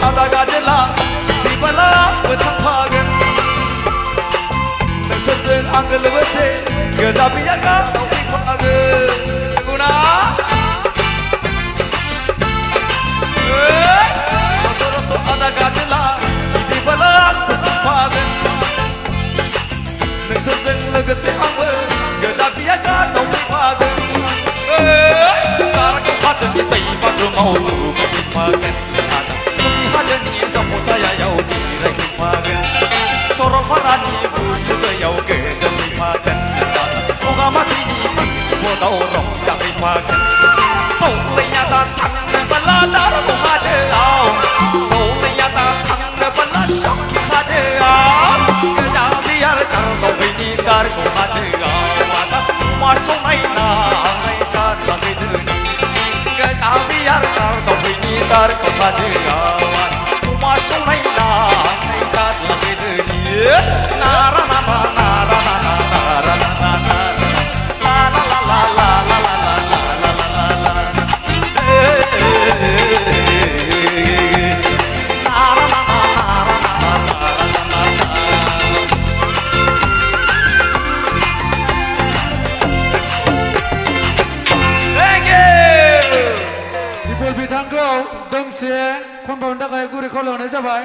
आदा गाजेला दिबला थांफागोन नोंसोरजों आङो लोगोसे गोजा बियागा फैफागोन गुना आदा गाजेला दिबला थांफागोन नोंसोरजों लोगोसे आंबो गोजा बियागा फैफागोन साराखौ हाजोनि दैमाखौ मावफैफागोन हाजोनि जांफसायाव जिरायफैफागोन सरलपारानि बुसुदैयाव गोजोनफैफागोन बगामाथिनि बदाव रंजाफैफागोन सौलैया दा थांनोबोला दारगाव हाजोआव सौलैया दा थांनोबोला सखि हाजोआव गोजा बियार दारगावनि दारगाव हाजोआव आदा मा समायना गोजा बियार दारगावनि दारगाव हाजोआव मा समायना नारा नारा नारा नारा नारा बिथांखौ दोंसे खनबावनो थाखाय गुरै खावलायनाय जाबाय।